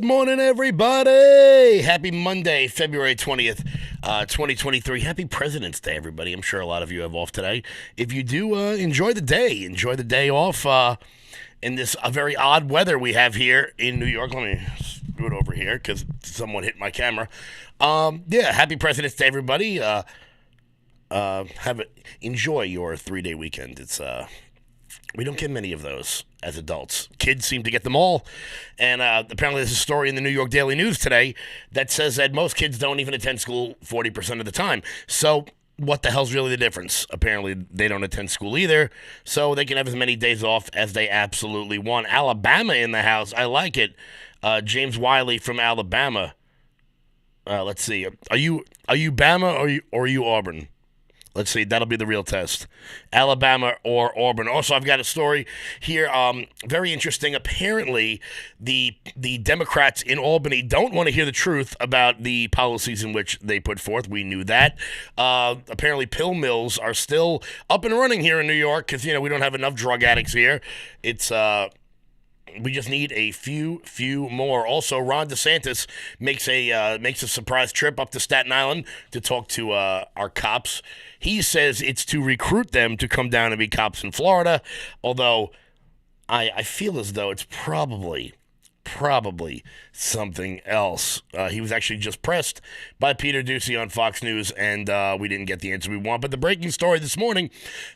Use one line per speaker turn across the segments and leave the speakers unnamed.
Good morning, everybody. Happy Monday, February 20th, 2023. Happy President's Day, everybody. I'm sure a lot of you have off today. If you do, enjoy the day. Enjoy the day off in this very odd weather we have here in New York. Let me do it over here because someone hit my camera. Happy President's Day, everybody. Enjoy your 3-day weekend. We don't get many of those as adults. Kids seem to get them all. And apparently there's a story in the New York Daily News today that says that most kids don't even attend school 40% of the time. So what the hell's really the difference? Apparently they don't attend school either, so they can have as many days off as they absolutely want. Alabama in the house. I like it. James Wiley from Alabama. Let's see. Are you Bama or are you Auburn? Let's see. That'll be the real test. Alabama or Auburn. Also, I've got a story here. Very interesting. Apparently, the Democrats in Albany don't want to hear the truth about the policies in which they put forth. We knew that. Apparently, pill mills are still up and running here in New York because, we don't have enough drug addicts here. We just need a few more. Also, Ron DeSantis makes a surprise trip up to Staten Island to talk to our cops. He says it's to recruit them to come down and be cops in Florida, although I feel as though it's probably something else. He was actually just pressed by Peter Doocy on Fox News, and we didn't get the answer we want. But the breaking story this morning,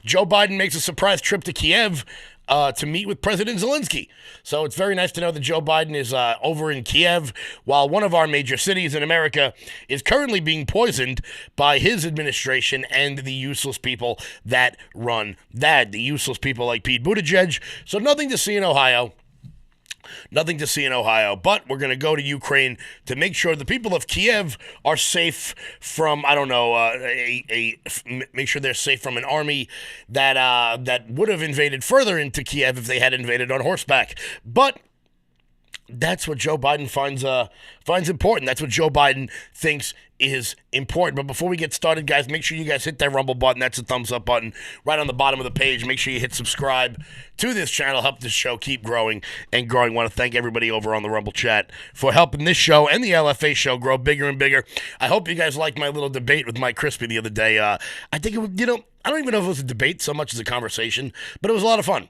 Joe Biden makes a surprise trip to Kiev to meet with President Zelensky. So it's very nice to know that Joe Biden is over in Kiev, while one of our major cities in America is currently being poisoned by his administration and the useless people that run that. The useless people like Pete Buttigieg. So nothing to see in Ohio. Nothing to see in Ohio, but we're going to go to Ukraine to make sure the people of Kiev are safe from, make sure they're safe from an army that would have invaded further into Kiev if they had invaded on horseback. But that's what Joe Biden finds important. That's what Joe Biden thinks is important. But before we get started, guys, make sure you guys hit that Rumble button. That's the thumbs up button right on the bottom of the page. Make sure you hit subscribe to this channel. Help this show keep growing and growing. I want to thank everybody over on the Rumble chat for helping this show and the LFA show grow bigger and bigger. I hope you guys liked my little debate with Mike Crispy the other day. I think it was, I don't even know if it was a debate so much as a conversation, but it was a lot of fun.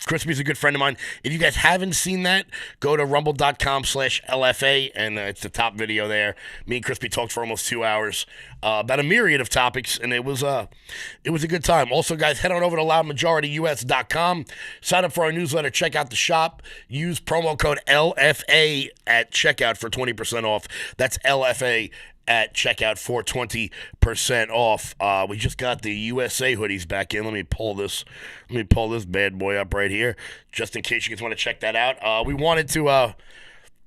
Crispy's a good friend of mine. If you guys haven't seen that, go to rumble.com/LFA, and it's the top video there. Me and Crispy talked for almost 2 hours about a myriad of topics, and it was a good time. Also, guys, head on over to loudmajorityus.com. Sign up for our newsletter. Check out the shop. Use promo code LFA at checkout for 20% off. That's LFA at checkout for 20% off. We just got the USA hoodies back in. Let me pull this bad boy up right here, just in case you guys want to check that out. We wanted to,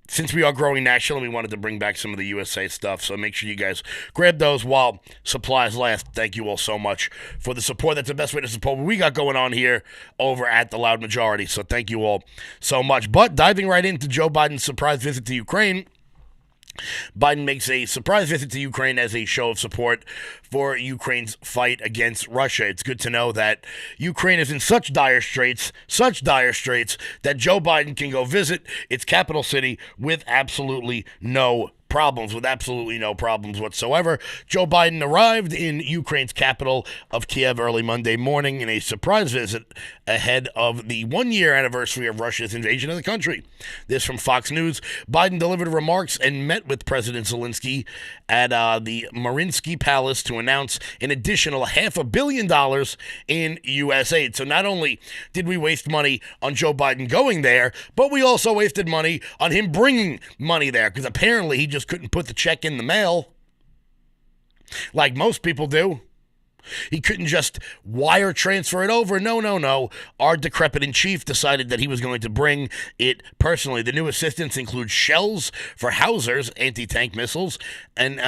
since we are growing national, we wanted to bring back some of the USA stuff. So make sure you guys grab those while supplies last. Thank you all so much for the support. That's the best way to support what we got going on here over at the Loud Majority. So thank you all so much. But diving right into Joe Biden's surprise visit to Ukraine, Biden makes a surprise visit to Ukraine as a show of support for Ukraine's fight against Russia. It's good to know that Ukraine is in such dire straits that Joe Biden can go visit its capital city with absolutely no problems whatsoever. Joe Biden arrived in Ukraine's capital of Kiev early Monday morning in a surprise visit ahead of the 1-year anniversary of Russia's invasion of the country. This from Fox News. Biden delivered remarks and met with President Zelensky at the Mariinsky Palace to announce an additional $500 million in U.S. aid. So not only did we waste money on Joe Biden going there, but we also wasted money on him bringing money there, because apparently he just couldn't put the check in the mail like most people do. He couldn't just wire transfer it over. No. Our decrepit-in-chief decided that he was going to bring it personally. The new assistance includes shells for Howitzers, anti-tank missiles, and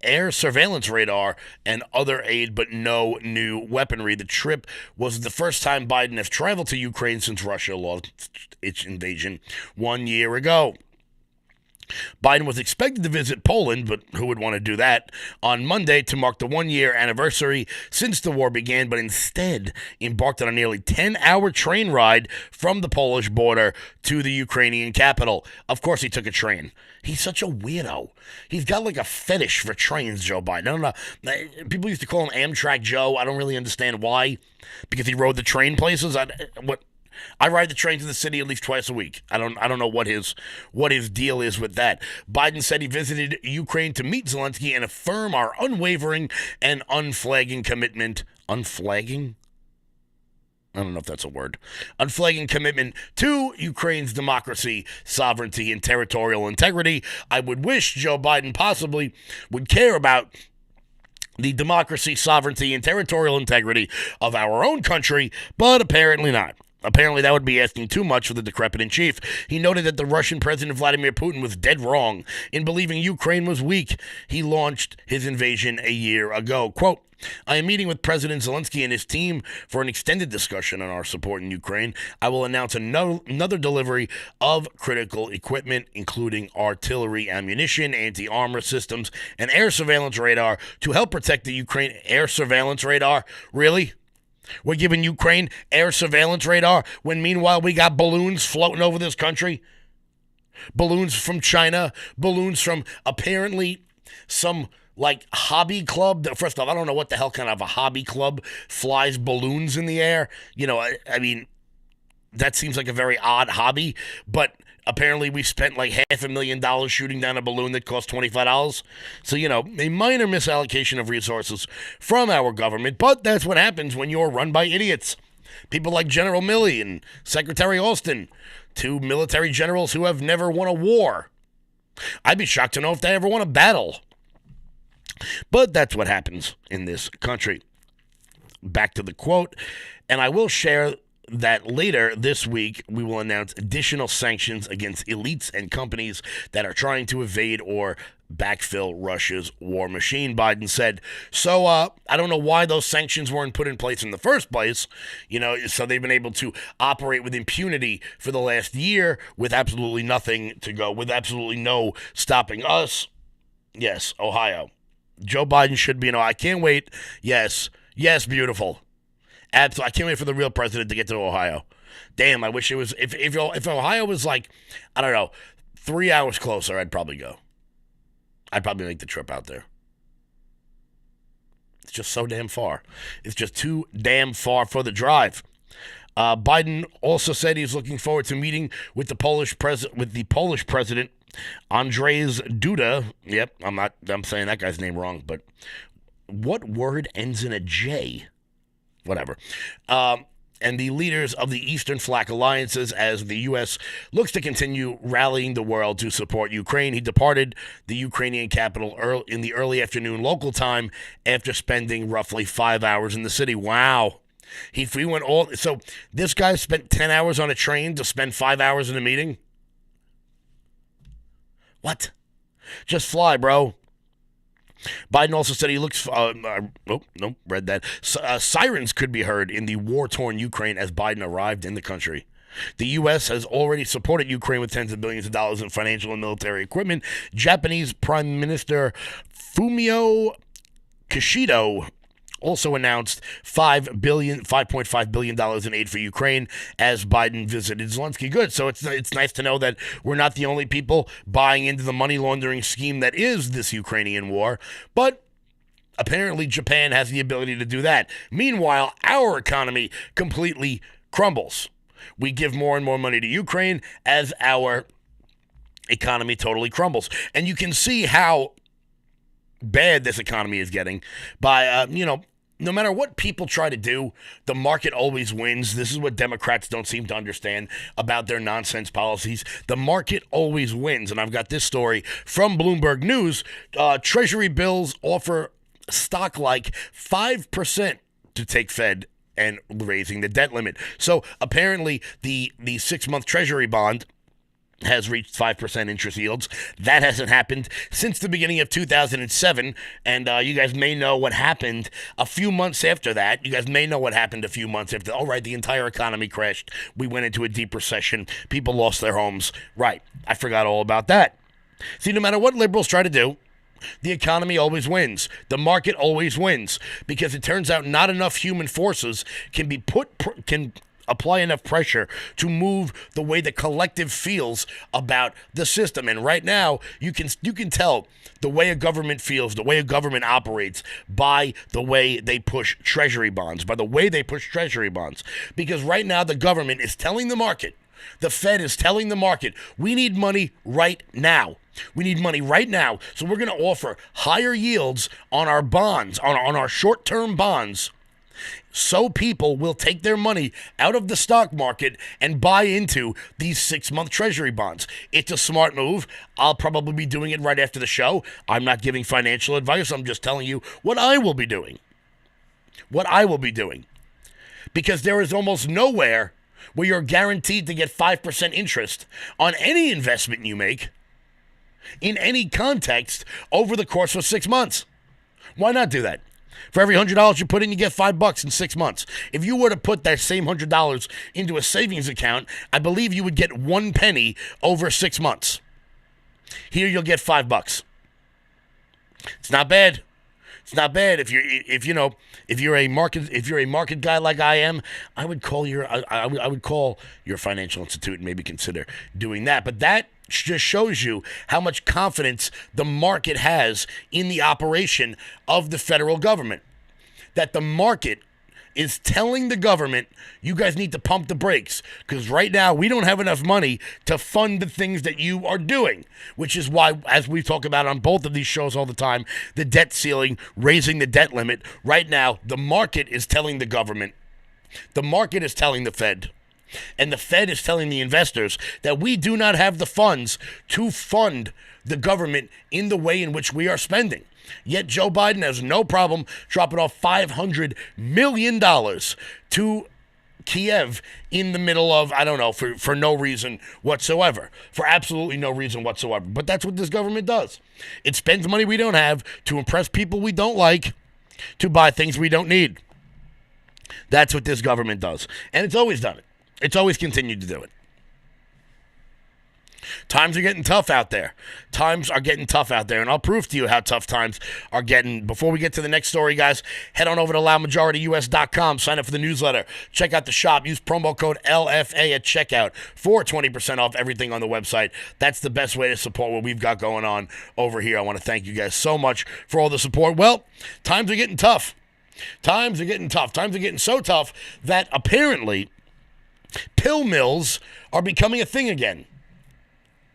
air surveillance radar and other aid, but no new weaponry. The trip was the first time Biden has traveled to Ukraine since Russia launched its invasion 1 year ago. Biden was expected to visit Poland, but who would want to do that, on Monday to mark the one-year anniversary since the war began, but instead embarked on a nearly 10-hour train ride from the Polish border to the Ukrainian capital. Of course, he took a train. He's such a weirdo. He's got like a fetish for trains, Joe Biden. I don't know. People used to call him Amtrak Joe. I don't really understand why. Because he rode the train places. I ride the train to the city at least twice a week. I don't know what his deal is with that. Biden said he visited Ukraine to meet Zelensky and affirm our unwavering and unflagging commitment. Unflagging? I don't know if that's a word. Unflagging commitment to Ukraine's democracy, sovereignty, and territorial integrity. I would wish Joe Biden possibly would care about the democracy, sovereignty, and territorial integrity of our own country, but apparently not. Apparently, that would be asking too much for the decrepit in chief. He noted that the Russian President Vladimir Putin was dead wrong in believing Ukraine was weak. He launched his invasion a year ago. Quote, I am meeting with President Zelensky and his team for an extended discussion on our support in Ukraine. I will announce another delivery of critical equipment, including artillery ammunition, anti-armor systems, and air surveillance radar to help protect the Ukraine. Air surveillance radar? Really? We're giving Ukraine air surveillance radar when meanwhile we got balloons floating over this country? Balloons from China, balloons from apparently some like hobby club. First off, I don't know what the hell kind of a hobby club flies balloons in the air. You know, I mean, that seems like a very odd hobby, but apparently we spent like $500,000 shooting down a balloon that cost $25. So, you know, a minor misallocation of resources from our government, but that's what happens when you're run by idiots. People like General Milley and Secretary Austin, two military generals who have never won a war. I'd be shocked to know if they ever won a battle. But that's what happens in this country. Back to the quote, and I will share that later this week, we will announce additional sanctions against elites and companies that are trying to evade or backfill Russia's war machine, Biden said. So I don't know why those sanctions weren't put in place in the first place. You know, so they've been able to operate with impunity for the last year with absolutely nothing to go, with absolutely no stopping us. Yes, Ohio. Joe Biden should be in Ohio. I can't wait. Yes, beautiful. Absolutely. I can't wait for the real president to get to Ohio. Damn, I wish it was, if Ohio was like, I don't know, 3 hours closer, I'd probably go. I'd probably make the trip out there. It's just so damn far. It's just too damn far for the drive. Biden also said he's looking forward to meeting with the Polish president, Andrzej Duda. Yep, I'm saying that guy's name wrong, but what word ends in a J? Whatever. And the leaders of the Eastern Flank alliances as the U.S. looks to continue rallying the world to support Ukraine. He departed the Ukrainian capital in the early afternoon local time after spending roughly 5 hours in the city. Wow. So this guy spent 10 hours on a train to spend 5 hours in a meeting? What? Just fly, bro. Biden also said he looks, read that. Sirens could be heard in the war-torn Ukraine as Biden arrived in the country. The U.S. has already supported Ukraine with tens of billions of dollars in financial and military equipment. Japanese Prime Minister Fumio Kishida also announced $5.5 billion in aid for Ukraine as Biden visited Zelensky. Good. So it's nice to know that we're not the only people buying into the money laundering scheme that is this Ukrainian war. But apparently Japan has the ability to do that. Meanwhile, our economy completely crumbles. We give more and more money to Ukraine as our economy totally crumbles. And you can see how bad this economy is getting by, no matter what people try to do, the market always wins. This is what Democrats don't seem to understand about their nonsense policies. The market always wins. And I've got this story from Bloomberg News. Treasury bills offer stock like 5% to take Fed and raising the debt limit. So apparently the 6-month Treasury bond has reached 5% interest yields. That hasn't happened since the beginning of 2007, and you guys may know what happened a few months after that. All right, the entire economy crashed. We went into a deep recession. People lost their homes. Right, I forgot all about that. See, no matter what liberals try to do, the economy always wins. The market always wins because it turns out not enough human forces can apply enough pressure to move the way the collective feels about the system. And right now, you can tell the way a government feels, the way a government operates by the way they push treasury bonds, Because right now, the government is telling the market, the Fed is telling the market, we need money right now. We need money right now. So we're going to offer higher yields on our bonds, on our short-term bonds, so people will take their money out of the stock market and buy into these 6-month treasury bonds. It's a smart move. I'll probably be doing it right after the show. I'm not giving financial advice. I'm just telling you what I will be doing. Because there is almost nowhere where you're guaranteed to get 5% interest on any investment you make in any context over the course of 6 months. Why not do that? For every $100 you put in, you get $5 in 6 months. If you were to put that same $100 into a savings account, I believe you would get 1 penny over 6 months. Here you'll get $5. It's not bad. It's not bad. If you're a market guy like I am, I would call your financial institute and maybe consider doing that. But that just shows you how much confidence the market has in the operation of the federal government. That the market is telling the government, you guys need to pump the brakes because right now we don't have enough money to fund the things that you are doing, which is why, as we talk about on both of these shows all the time, the debt ceiling, raising the debt limit. Right now, the market is telling the government, the market is telling the Fed, and the Fed is telling the investors that we do not have the funds to fund the government in the way in which we are spending. Yet Joe Biden has no problem dropping off $500 million to Kiev in the middle of, I don't know, for no reason whatsoever. For absolutely no reason whatsoever. But that's what this government does. It spends money we don't have to impress people we don't like, to buy things we don't need. That's what this government does. And it's always done it. It's always continued to do it. Times are getting tough out there. And I'll prove to you how tough times are getting. Before we get to the next story, guys, head on over to loudmajorityus.com. Sign up for the newsletter. Check out the shop. Use promo code LFA at checkout for 20% off everything on the website. That's the best way to support what we've got going on over here. I want to thank you guys so much for all the support. Well, times are getting tough. Times are getting so tough that apparently pill mills are becoming a thing again.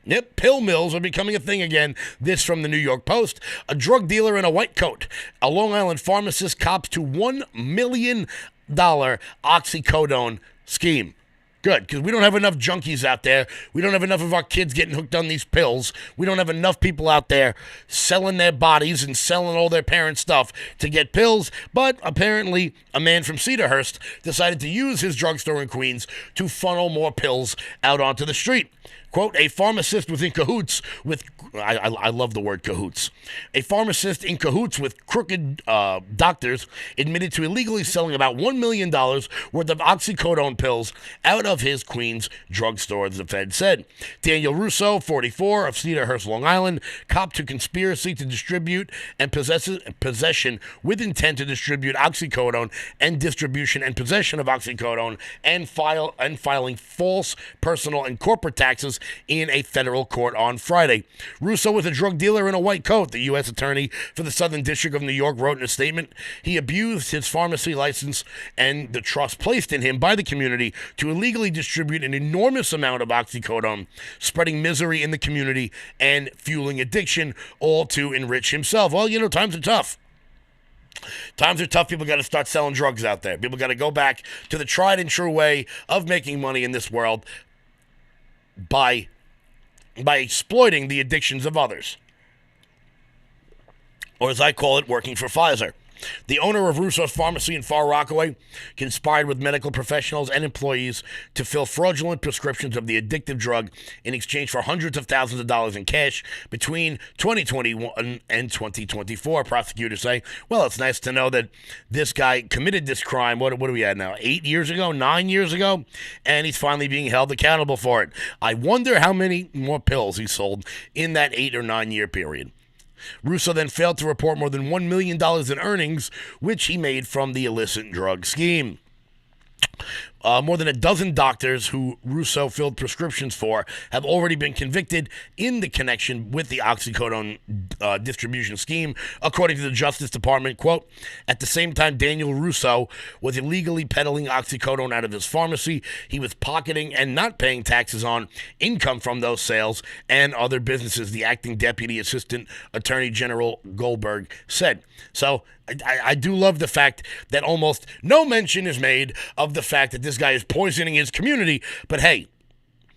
Yep, pill mills are becoming a thing again. This from the New York Post. A drug dealer in a white coat, a Long Island pharmacist, cops to $1 million oxycodone scheme. Good, because we don't have enough junkies out there. We don't have enough of our kids getting hooked on these pills. We don't have enough people out there selling their bodies and selling all their parents' stuff to get pills. But apparently, a man from Cedarhurst decided to use his drugstore in Queens to funnel more pills out onto the street. Quote, a pharmacist was in cahoots with, I love the word cahoots. A pharmacist in cahoots with crooked doctors admitted to illegally selling about $1 million worth of oxycodone pills out of his Queens drugstore, the Fed said. Daniel Russo, 44, of Cedarhurst, Long Island, copped to conspiracy to distribute and possession with intent to distribute oxycodone and distribution and possession of oxycodone and filing false personal and corporate taxes in a federal court on Friday. Russo was a drug dealer in a white coat, the U.S. Attorney for the Southern District of New York wrote in a statement. He abused his pharmacy license and the trust placed in him by the community to illegally distribute an enormous amount of oxycodone, spreading misery in the community and fueling addiction, all to enrich himself. Well, times are tough. Times are tough. People got to start selling drugs out there. People got to go back to the tried and true way of making money in this world, by exploiting the addictions of others. Or as I call it, working for Pfizer. The owner of Russo's Pharmacy in Far Rockaway conspired with medical professionals and employees to fill fraudulent prescriptions of the addictive drug in exchange for hundreds of thousands of dollars in cash between 2021 and 2024, prosecutors say. Well, it's nice to know that this guy committed this crime, what are we at now, 8 years ago, 9 years ago, and he's finally being held accountable for it. I wonder how many more pills he sold in that 8 or 9 year period. Russo then failed to report more than $1 million in earnings, which he made from the illicit drug scheme. More than a dozen doctors who Russo filled prescriptions for have already been convicted in the connection with the oxycodone distribution scheme, according to the Justice Department. Quote, at the same time Daniel Russo was illegally peddling oxycodone out of his pharmacy, he was pocketing and not paying taxes on income from those sales and other businesses, the acting deputy assistant attorney general Goldberg said. So I do love the fact that almost no mention is made of the fact that this guy is poisoning his community, but hey,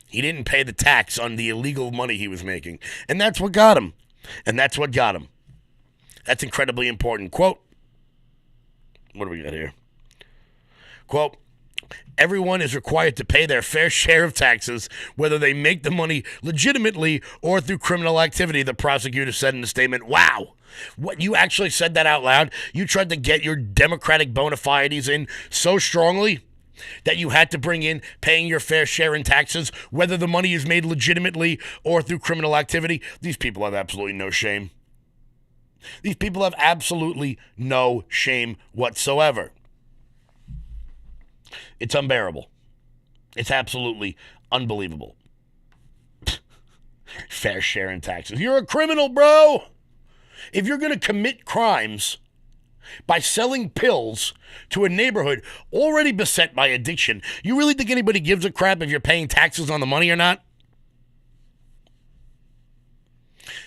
he didn't pay the tax on the illegal money he was making, and that's what got him. That's incredibly important. Quote, what do we got here? Quote, everyone is required to pay their fair share of taxes, whether they make the money legitimately or through criminal activity, the prosecutor said in a statement. Wow. What, you actually said that out loud? You tried to get your Democratic bona fides in so strongly that you had to bring in paying your fair share in taxes, whether the money is made legitimately or through criminal activity? These people have absolutely no shame. These people have absolutely no shame whatsoever. It's unbearable. It's absolutely unbelievable. Fair share in taxes. You're a criminal, bro. If you're going to commit crimes by selling pills to a neighborhood already beset by addiction, you really think anybody gives a crap if you're paying taxes on the money or not?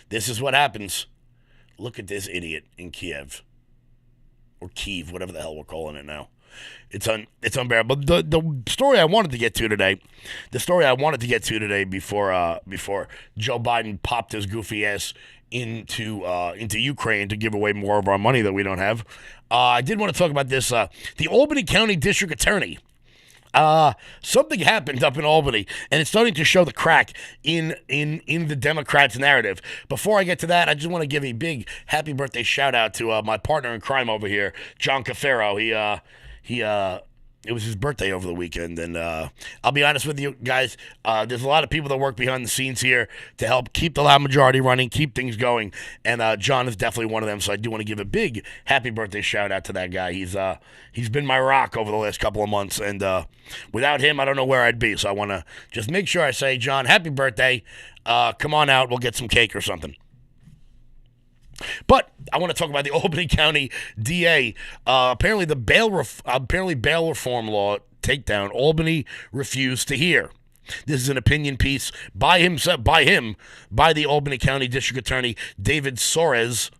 This is what happens. Look at this idiot in Kiev. Or Kiev, whatever the hell we're calling it now. It's unbearable. The story I wanted to get to today, before Joe Biden popped his goofy ass into Ukraine to give away more of our money that we don't have. I did want to talk about this. The Albany County District Attorney. Something happened up in Albany, and it's starting to show the crack in the Democrats' narrative. Before I get to that, I just want to give a big happy birthday shout out to my partner in crime over here, John Cafaro. It was his birthday over the weekend, and I'll be honest with you guys, there's a lot of people that work behind the scenes here to help keep the loud majority running, keep things going, and John is definitely one of them, so I do want to give a big happy birthday shout out to that guy. He's been my rock over the last couple of months, and without him, I don't know where I'd be, so I want to just make sure I say, John, happy birthday, come on out, we'll get some cake or something. But I want to talk about the Albany County DA. Apparently bail reform law takedown. Albany refused to hear. This is an opinion piece by the Albany County District Attorney David Soares.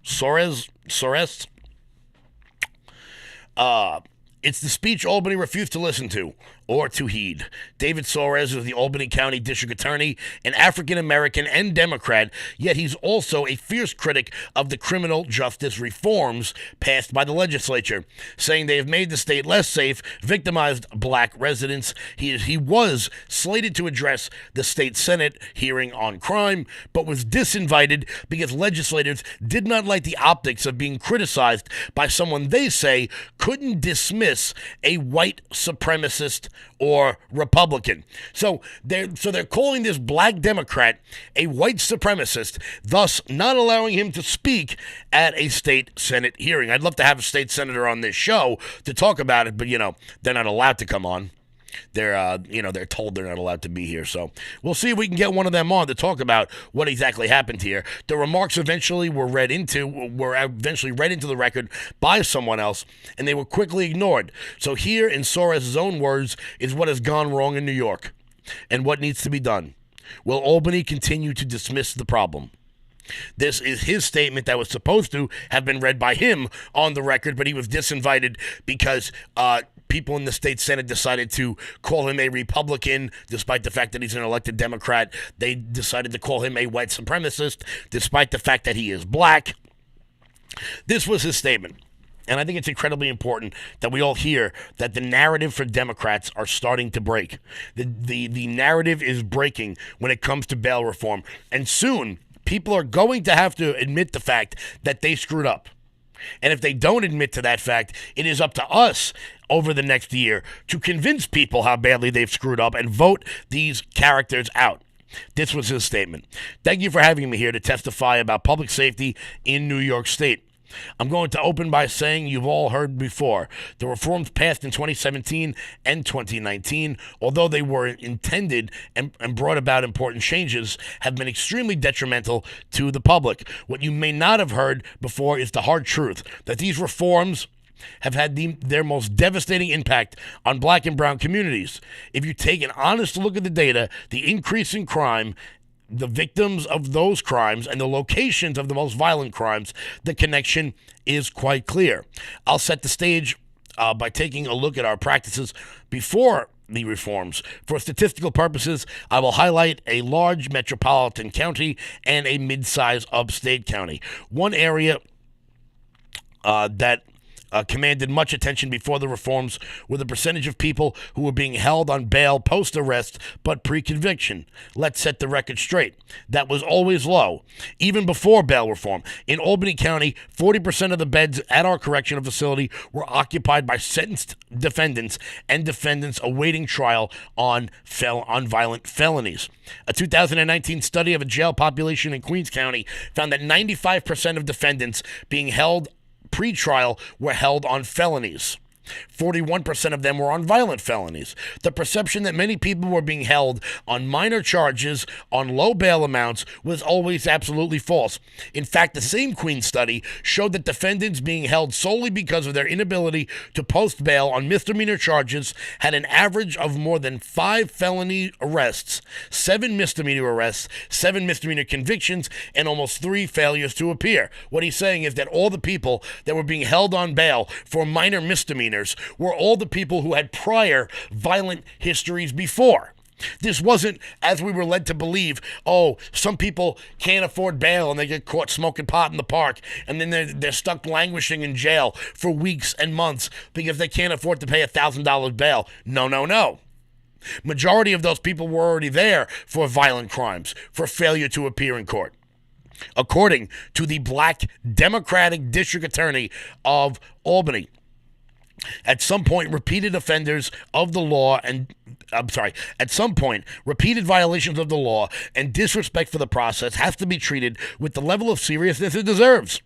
It's the speech Albany refused to listen to or to heed. David Soares is the Albany County District Attorney, an African-American and Democrat, yet he's also a fierce critic of the criminal justice reforms passed by the legislature, saying they have made the state less safe, victimized black residents. He was slated to address the state Senate hearing on crime, but was disinvited because legislators did not like the optics of being criticized by someone they say couldn't dismiss a white supremacist or Republican. So they're calling this black Democrat a white supremacist, thus not allowing him to speak at a state Senate hearing. I'd love to have a state senator on this show to talk about it, but they're not allowed to come on. They're told they're not allowed to be here. So we'll see if we can get one of them on to talk about what exactly happened here. The remarks eventually read into the record by someone else, and they were quickly ignored. So here, in Soares' own words, is what has gone wrong in New York and what needs to be done. Will Albany continue to dismiss the problem? This is his statement that was supposed to have been read by him on the record, but he was disinvited because people in the state Senate decided to call him a Republican, despite the fact that he's an elected Democrat. They decided to call him a white supremacist, despite the fact that he is black. This was his statement. And I think it's incredibly important that we all hear that the narrative for Democrats are starting to break. The narrative is breaking when it comes to bail reform. And soon, people are going to have to admit the fact that they screwed up. And if they don't admit to that fact, it is up to us over the next year to convince people how badly they've screwed up and vote these characters out. This was his statement. Thank you for having me here to testify about public safety in New York State. I'm going to open by saying you've all heard before. The reforms passed in 2017 and 2019, although they were intended and brought about important changes, have been extremely detrimental to the public. What you may not have heard before is the hard truth, that these reforms have had their most devastating impact on black and brown communities. If you take an honest look at the data, the increase in crime, the victims of those crimes, and the locations of the most violent crimes, the connection is quite clear. I'll set the stage by taking a look at our practices before the reforms. For statistical purposes, I will highlight a large metropolitan county and a mid-size upstate county. One area that commanded much attention before the reforms were the percentage of people who were being held on bail post-arrest but pre-conviction. Let's set the record straight. That was always low, even before bail reform. In Albany County, 40% of the beds at our correctional facility were occupied by sentenced defendants and defendants awaiting trial on violent felonies. A 2019 study of a jail population in Queens County found that 95% of defendants being held pre-trial were held on felonies. 41% of them were on violent felonies. The perception that many people were being held on minor charges on low bail amounts was always absolutely false. In fact, the same Queen study showed that defendants being held solely because of their inability to post bail on misdemeanor charges had an average of more than 5 felony arrests, 7 misdemeanor arrests, 7 misdemeanor convictions, and almost 3 failures to appear. What he's saying is that all the people that were being held on bail for minor misdemeanors were all the people who had prior violent histories before. This wasn't, as we were led to believe, some people can't afford bail and they get caught smoking pot in the park and then they're stuck languishing in jail for weeks and months because they can't afford to pay $1,000 bail. No. Majority of those people were already there for violent crimes, for failure to appear in court. According to the Black Democratic District Attorney of Albany, at some point, repeated violations of the law and disrespect for the process have to be treated with the level of seriousness it deserves.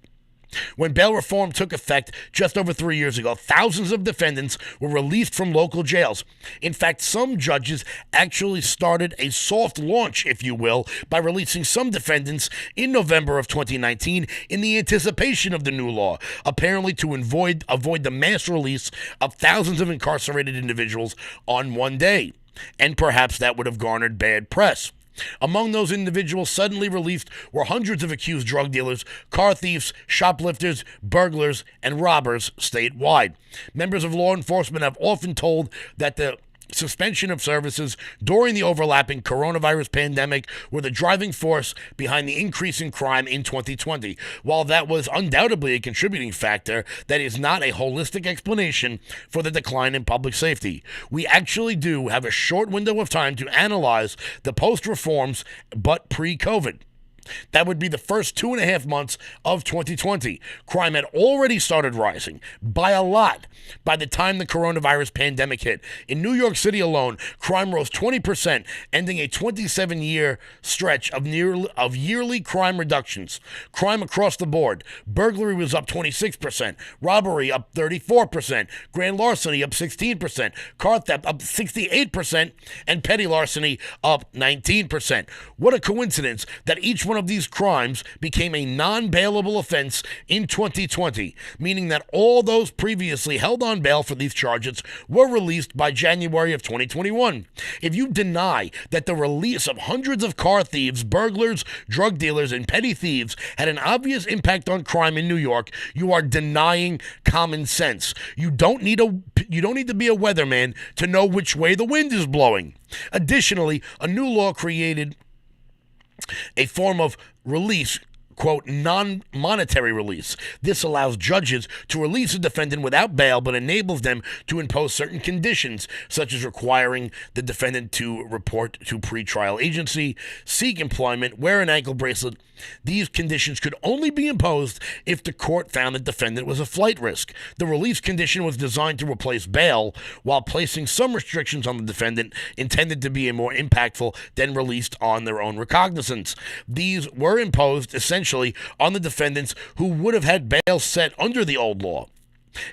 When bail reform took effect just over 3 years ago, thousands of defendants were released from local jails. In fact, some judges actually started a soft launch, if you will, by releasing some defendants in November of 2019 in the anticipation of the new law, apparently to avoid the mass release of thousands of incarcerated individuals on one day. And perhaps that would have garnered bad press. Among those individuals suddenly released were hundreds of accused drug dealers, car thieves, shoplifters, burglars, and robbers statewide. Members of law enforcement have often told that the suspension of services during the overlapping coronavirus pandemic were the driving force behind the increase in crime in 2020. While that was undoubtedly a contributing factor, that is not a holistic explanation for the decline in public safety. We actually do have a short window of time to analyze the post-reforms, but pre-COVID. That would be the first 2.5 months of 2020. Crime had already started rising by a lot by the time the coronavirus pandemic hit. In New York City alone, crime rose 20%, ending a 27-year stretch of yearly crime reductions. Crime across the board. Burglary was up 26%, robbery up 34%, grand larceny up 16%, car theft up 68%, and petty larceny up 19%. What a coincidence that each one of these crimes became a non-bailable offense in 2020, meaning that all those previously held on bail for these charges were released by January of 2021. If you deny that the release of hundreds of car thieves, burglars, drug dealers, and petty thieves had an obvious impact on crime in New York, you are denying common sense. You don't need to be a weatherman to know which way the wind is blowing. Additionally, a new law created a form of release quote, non-monetary release. This allows judges to release a defendant without bail, but enables them to impose certain conditions, such as requiring the defendant to report to pretrial agency, seek employment, wear an ankle bracelet. These conditions could only be imposed if the court found the defendant was a flight risk. The release condition was designed to replace bail, while placing some restrictions on the defendant intended to be more impactful than released on their own recognizance. These were imposed essentially on the defendants who would have had bail set under the old law.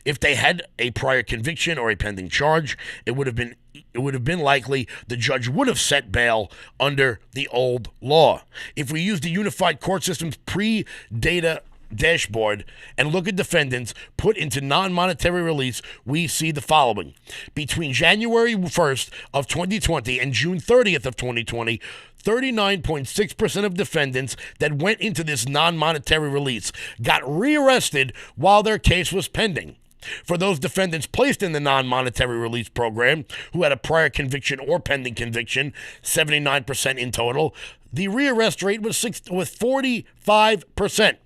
If they had a prior conviction or a pending charge, it would have been likely the judge would have set bail under the old law. If we use the unified court system's pre-data dashboard and look at defendants put into non-monetary release, we see the following. Between January 1st of 2020 and June 30th of 2020, 39.6% of defendants that went into this non-monetary release got rearrested while their case was pending. For those defendants placed in the non-monetary release program who had a prior conviction or pending conviction, 79% in total, the rearrest rate was 45%.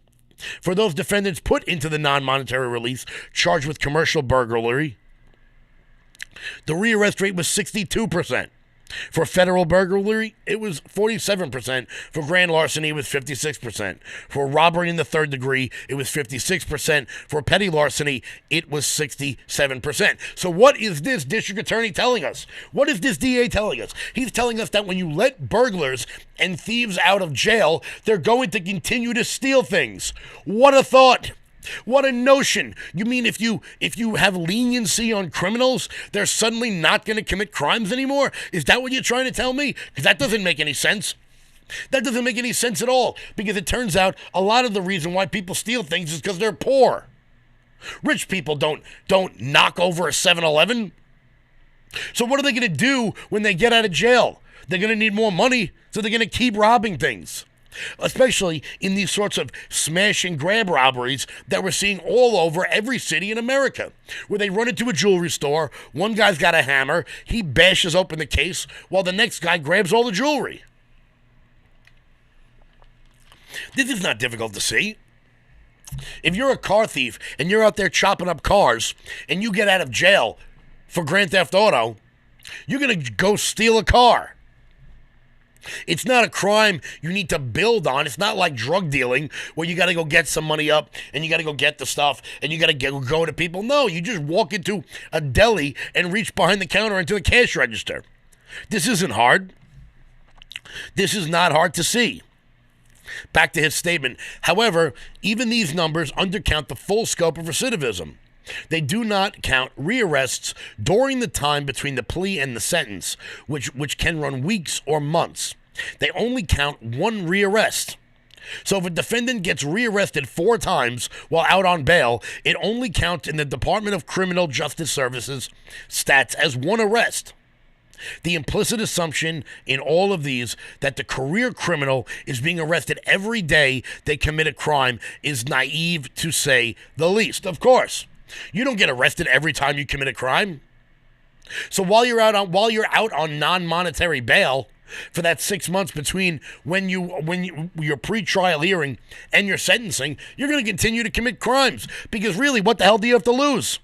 For those defendants put into the non-monetary release charged with commercial burglary, the rearrest rate was 62%. For federal burglary, it was 47%. For grand larceny, it was 56%. For robbery in the third degree, it was 56%. For petty larceny, it was 67%. So what is this district attorney telling us? What is this DA telling us? He's telling us that when you let burglars and thieves out of jail, they're going to continue to steal things. What a thought! What a notion. You mean if you have leniency on criminals, they're suddenly not going to commit crimes anymore? Is that what you're trying to tell me? Because that doesn't make any sense. That doesn't make any sense at all, because it turns out a lot of the reason why people steal things is because they're poor. Rich people don't knock over a 7-Eleven. So what are they going to do when they get out of jail? They're going to need more money, so they're going to keep robbing things. Especially in these sorts of smash and grab robberies that we're seeing all over every city in America, where they run into a jewelry store, one guy's got a hammer, he bashes open the case while the next guy grabs all the jewelry. This is not difficult to see. If you're a car thief and you're out there chopping up cars and you get out of jail for Grand Theft Auto, you're going to go steal a car. It's not a crime you need to build on. It's not like drug dealing where you got to go get some money up and you got to go get the stuff and you got to go to people. No, you just walk into a deli and reach behind the counter into the cash register. This isn't hard. This is not hard to see. Back to his statement. However, even these numbers undercount the full scope of recidivism. They do not count rearrests during the time between the plea and the sentence, which can run weeks or months. They only count one rearrest. So if a defendant gets rearrested 4 times while out on bail, it only counts in the Department of Criminal Justice Services stats as one arrest. The implicit assumption in all of these that the career criminal is being arrested every day they commit a crime is naive, to say the least. Of course, you don't get arrested every time you commit a crime. So while you're out on non-monetary bail for that 6 months between when your pre-trial hearing and your sentencing, you're going to continue to commit crimes, because really, what the hell do you have to lose?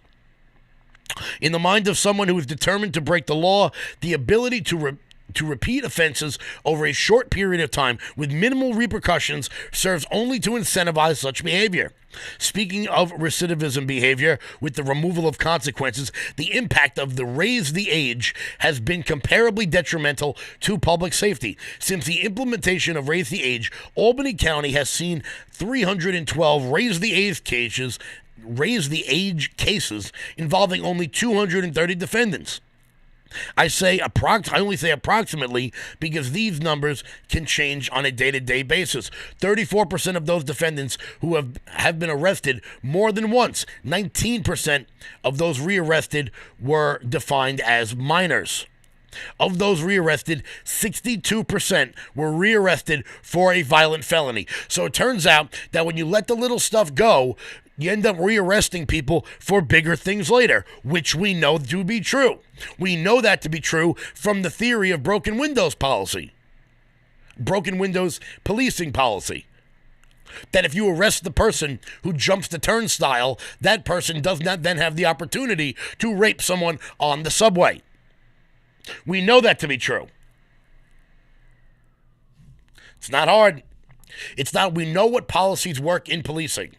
In the mind of someone who is determined to break the law, the ability to repeat offenses over a short period of time with minimal repercussions serves only to incentivize such behavior. Speaking of recidivism behavior with the removal of consequences, the impact of the raise the age has been comparably detrimental to public safety. Since the implementation of raise the age, Albany County has seen 312 raise the age cases involving only 230 defendants. I only say approximately because these numbers can change on a day-to-day basis. 34% of those defendants who have been arrested more than once. 19% of those rearrested were defined as minors. Of those rearrested, 62% were rearrested for a violent felony. So it turns out that when you let the little stuff go, you end up rearresting people for bigger things later, which we know to be true. We know that to be true from the theory of broken windows policing policy. That if you arrest the person who jumps the turnstile, that person does not then have the opportunity to rape someone on the subway. We know that to be true. It's not hard. We know what policies work in policing.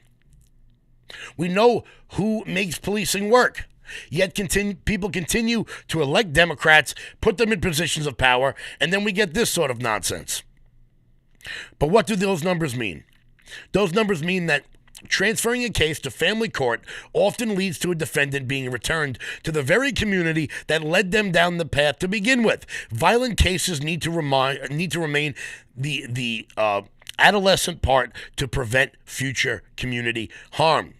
We know who makes policing work. Yet people continue to elect Democrats, put them in positions of power, and then we get this sort of nonsense. But what do those numbers mean? Those numbers mean that transferring a case to family court often leads to a defendant being returned to the very community that led them down the path to begin with. Violent cases need to remain the adolescent part to prevent future community harm.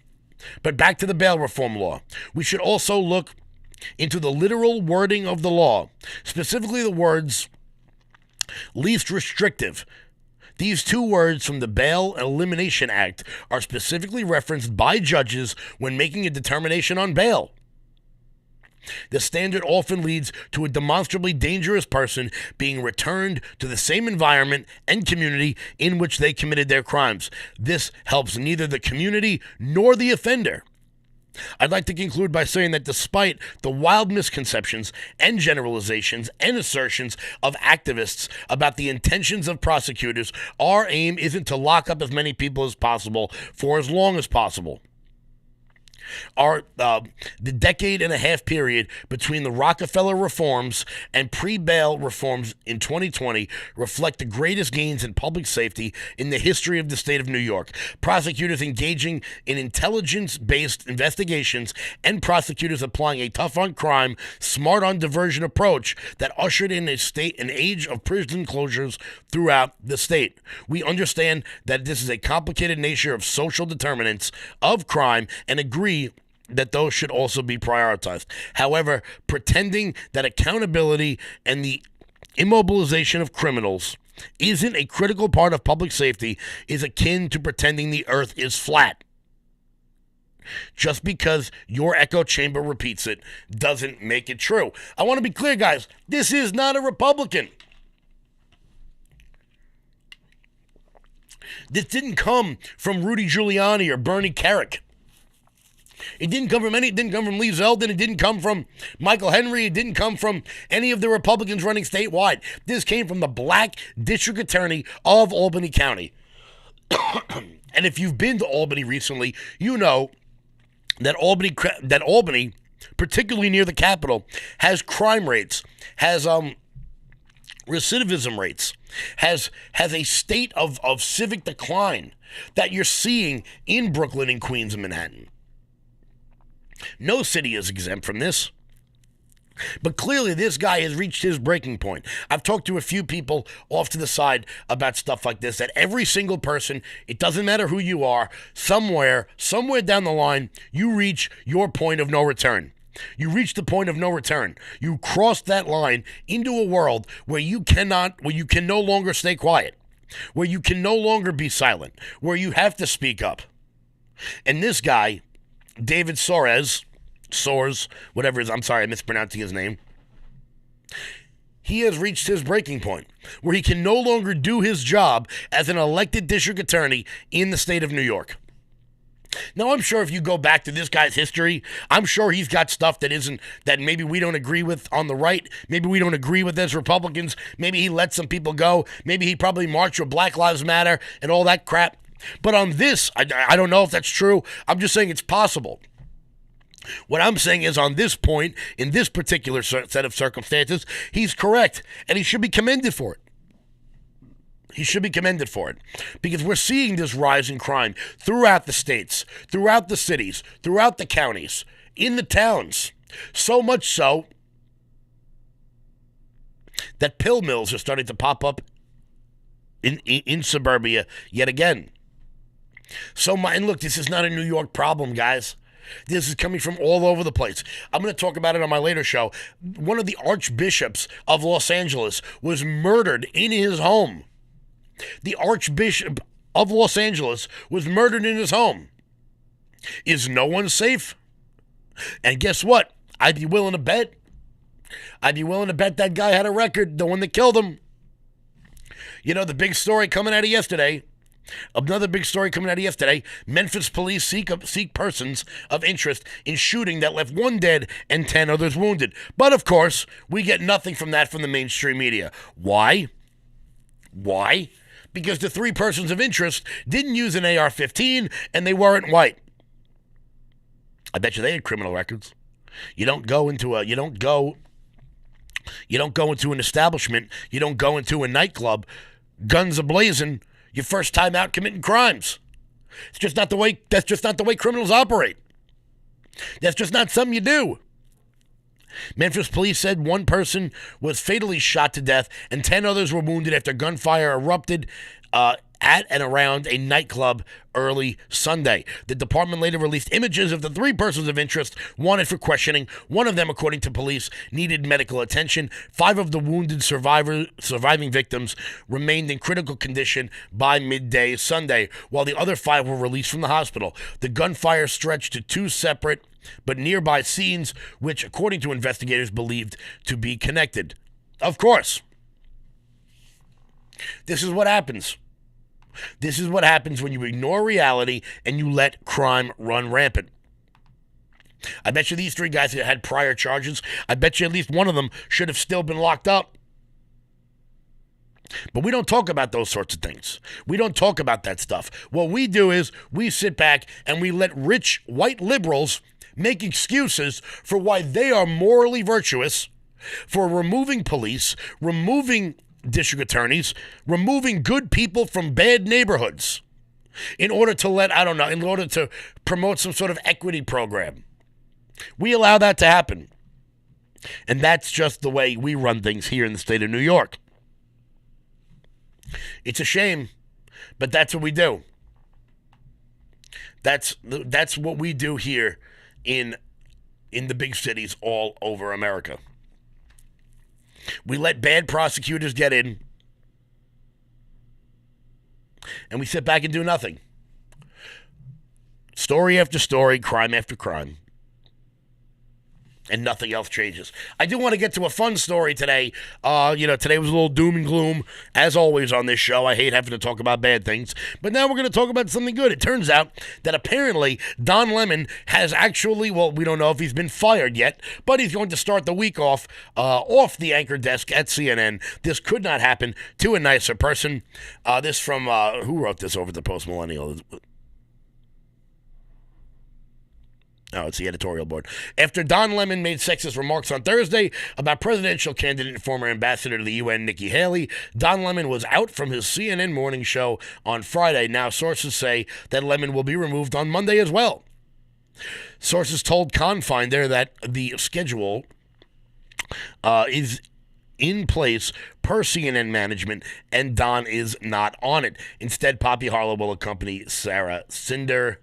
But back to the bail reform law. We should also look into the literal wording of the law, specifically the words least restrictive. These two words from the Bail Elimination Act are specifically referenced by judges when making a determination on bail. The standard often leads to a demonstrably dangerous person being returned to the same environment and community in which they committed their crimes. This helps neither the community nor the offender. I'd like to conclude by saying that despite the wild misconceptions and generalizations and assertions of activists about the intentions of prosecutors, our aim isn't to lock up as many people as possible for as long as possible. The decade and a half period between the Rockefeller reforms and pre-bail reforms in 2020 reflect the greatest gains in public safety in the history of the state of New York. Prosecutors engaging in intelligence-based investigations and prosecutors applying a tough-on-crime, smart-on-diversion approach that ushered in an age of prison closures throughout the state. We understand that this is a complicated nature of social determinants of crime and agree that those should also be prioritized. However, pretending that accountability and the immobilization of criminals isn't a critical part of public safety is akin to pretending the earth is flat. Just because your echo chamber repeats it doesn't make it true. I want to be clear, guys. This is not a Republican. This didn't come from Rudy Giuliani or Bernie Kerik. It didn't come from it didn't come from Lee Zeldin. It didn't come from Michael Henry. It didn't come from any of the Republicans running statewide. This came from the black district attorney of Albany County. And if you've been to Albany recently, you know that Albany, particularly near the Capitol, has crime rates, has recidivism rates, has a state of civic decline that you're seeing in Brooklyn and Queens and Manhattan. No city is exempt from this. But clearly this guy has reached his breaking point. I've talked to a few people off to the side about stuff like this, that every single person, it doesn't matter who you are, somewhere down the line, you reach your point of no return. You reach the point of no return. You cross that line into a world where you can no longer stay quiet, where you can no longer be silent, where you have to speak up. And this guy, David Soares, whatever it is, I'm sorry, I'm mispronouncing his name. He has reached his breaking point where he can no longer do his job as an elected district attorney in the state of New York. Now, I'm sure if you go back to this guy's history, I'm sure he's got stuff that maybe we don't agree with on the right. Maybe we don't agree with as Republicans. Maybe he let some people go. Maybe he probably marched with Black Lives Matter and all that crap. But on this, I don't know if that's true. I'm just saying it's possible. What I'm saying is on this point, in this particular set of circumstances, he's correct, and he should be commended for it. He should be commended for it because we're seeing this rise in crime throughout the states, throughout the cities, throughout the counties, in the towns. So much so that pill mills are starting to pop up in suburbia yet again. And look, this is not a New York problem, guys. This is coming from all over the place. I'm going to talk about it on my later show. One of the archbishops of Los Angeles was murdered in his home. The Archbishop of Los Angeles was murdered in his home. Is no one safe? And guess what? I'd be willing to bet that guy had a record, the one that killed him. You know, the big story coming out of yesterday Another big story coming out of yesterday. Memphis police seek persons of interest in shooting that left 1 dead and 10 others wounded. But, of course, we get nothing from that from the mainstream media. Why? Why? Because the 3 persons of interest didn't use an AR-15 and they weren't white. I bet you they had criminal records. You don't go into an establishment, you don't go into a nightclub, guns a-blazing, your first time out committing crimes. That's just not the way criminals operate. That's just not something you do. Memphis police said 1 person was fatally shot to death and 10 others were wounded after gunfire erupted at and around a nightclub early Sunday. The department later released images of the 3 persons of interest wanted for questioning. 1 of them, according to police, needed medical attention. 5 of the wounded surviving victims remained in critical condition by midday Sunday, while the other 5 were released from the hospital. The gunfire stretched to 2 separate but nearby scenes, which, according to investigators, believed to be connected. Of course. This is what happens. This is what happens when you ignore reality and you let crime run rampant. I bet you these 3 guys that had prior charges, I bet you at least one of them should have still been locked up. But we don't talk about those sorts of things. We don't talk about that stuff. What we do is we sit back and we let rich white liberals make excuses for why they are morally virtuous, for removing police, removing district attorneys, removing good people from bad neighborhoods in order to promote some sort of equity program. We allow that to happen. And that's just the way we run things here in the state of New York. It's a shame, but that's what we do. That's what we do here in the big cities all over America. We let bad prosecutors get in, and we sit back and do nothing. Story after story, crime after crime. And nothing else changes. I do want to get to a fun story today. Today was a little doom and gloom, as always on this show. I hate having to talk about bad things. But now we're going to talk about something good. It turns out that apparently Don Lemon has actually, we don't know if he's been fired yet, but he's going to start the week off the anchor desk at CNN. This could not happen to a nicer person. This from, who wrote this over at the Post Millennial? Oh, it's the editorial board. After Don Lemon made sexist remarks on Thursday about presidential candidate and former ambassador to the UN, Nikki Haley, Don Lemon was out from his CNN morning show on Friday. Now, sources say that Lemon will be removed on Monday as well. Sources told Confinder that the schedule is in place per CNN management, and Don is not on it. Instead, Poppy Harlow will accompany Sarah Sidner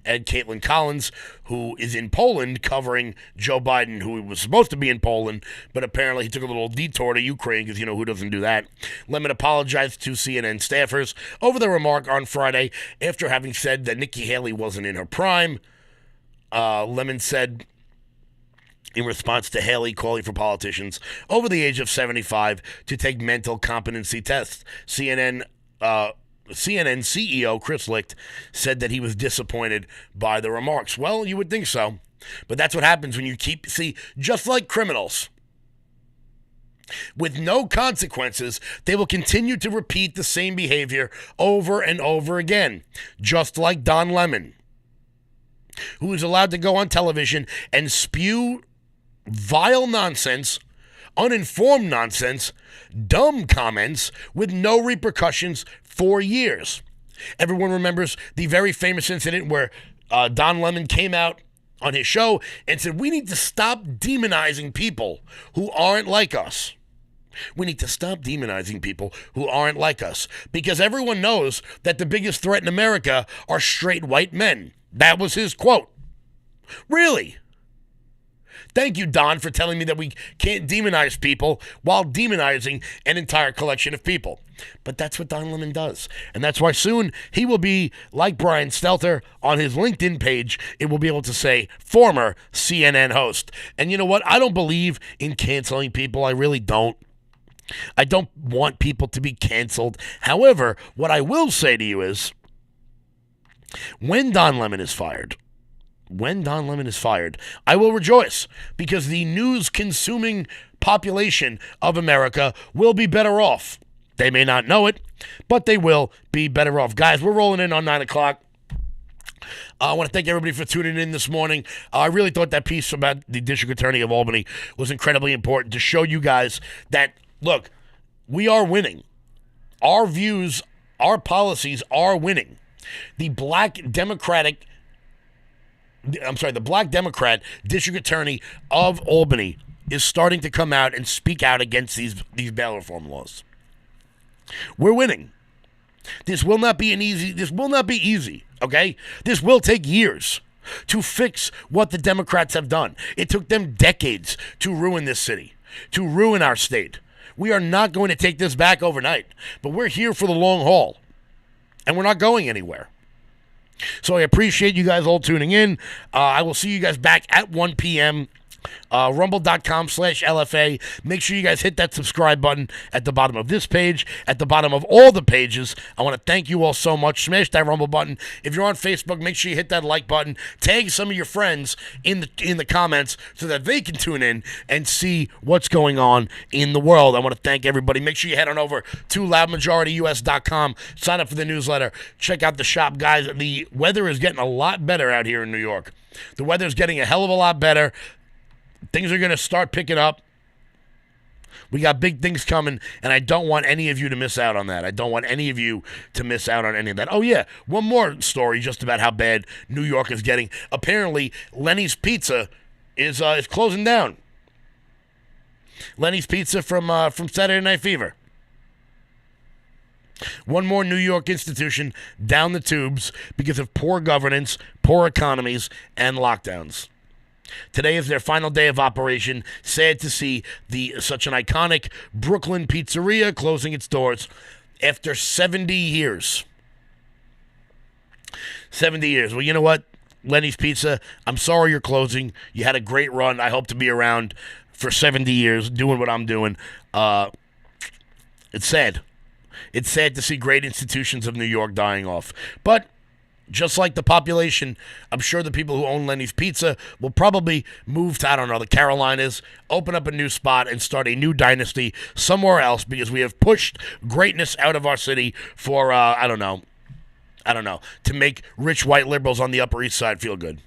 and Caitlin Collins, who is in Poland covering Joe Biden, who was supposed to be in Poland, but apparently he took a little detour to Ukraine because, who doesn't do that? Lemon apologized to CNN staffers over the remark on Friday after having said that Nikki Haley wasn't in her prime. Lemon said in response to Haley calling for politicians over the age of 75 to take mental competency tests. CNN CEO Chris Licht said that he was disappointed by the remarks. Well, you would think so, but that's what happens when you just like criminals. With no consequences, they will continue to repeat the same behavior over and over again, just like Don Lemon, who is allowed to go on television and spew vile nonsense, uninformed nonsense, dumb comments with no repercussions for years. Everyone remembers the very famous incident where Don Lemon came out on his show and said, we need to stop demonizing people who aren't like us. We need to stop demonizing people who aren't like us, because everyone knows that the biggest threat in America are straight white men. That was his quote. Really? Thank you, Don, for telling me that we can't demonize people while demonizing an entire collection of people. But that's what Don Lemon does. And that's why soon he will be, like Brian Stelter, on his LinkedIn page, it will be able to say, former CNN host. And you know what? I don't believe in canceling people. I really don't. I don't want people to be canceled. However, what I will say to you is, when Don Lemon is fired, I will rejoice, because the news-consuming population of America will be better off. They may not know it, but they will be better off. Guys, we're rolling in on 9 o'clock. I want to thank everybody for tuning in this morning. I really thought that piece about the District Attorney of Albany was incredibly important to show you guys that, look, we are winning. Our views, our policies are winning. The black Democrat District Attorney of Albany is starting to come out and speak out against these bail reform laws. We're winning. This will not be easy, okay? This will take years to fix what the Democrats have done. It took them decades to ruin this city, to ruin our state. We are not going to take this back overnight, but we're here for the long haul, and we're not going anywhere. So I appreciate you guys all tuning in. I will see you guys back at 1 p.m. Rumble.com/LFA. Make sure you guys hit that subscribe button at the bottom of this page, at the bottom of all the pages. I want to thank you all so much. Smash that Rumble button. If you're on Facebook, make sure you hit that like button. Tag some of your friends in the comments so that they can tune in and see what's going on in the world. I want to thank everybody. Make sure you head on over to loudmajorityus.com. Sign up for the newsletter. Check out the shop, guys. The weather is getting a lot better out here in New York. The weather is getting a hell of a lot better. Things are going to start picking up. We got big things coming, and I don't want any of you to miss out on that. I don't want any of you to miss out on any of that. Oh, yeah, one more story just about how bad New York is getting. Apparently, Lenny's Pizza is closing down. Lenny's Pizza from Saturday Night Fever. One more New York institution down the tubes because of poor governance, poor economies, and lockdowns. Today is their final day of operation. Sad to see such an iconic Brooklyn pizzeria closing its doors after 70 years. 70 years. Well, you know what, Lenny's Pizza, I'm sorry you're closing. You had a great run. I hope to be around for 70 years doing what I'm doing. It's sad. It's sad to see great institutions of New York dying off. But just like the population, I'm sure the people who own Lenny's Pizza will probably move to, I don't know, the Carolinas, open up a new spot, and start a new dynasty somewhere else, because we have pushed greatness out of our city for, I don't know, to make rich white liberals on the Upper East Side feel good.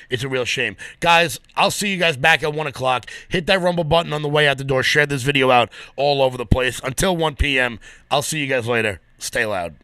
It's a real shame. Guys, I'll see you guys back at 1 o'clock. Hit that Rumble button on the way out the door. Share this video out all over the place. Until 1 p.m., I'll see you guys later. Stay loud.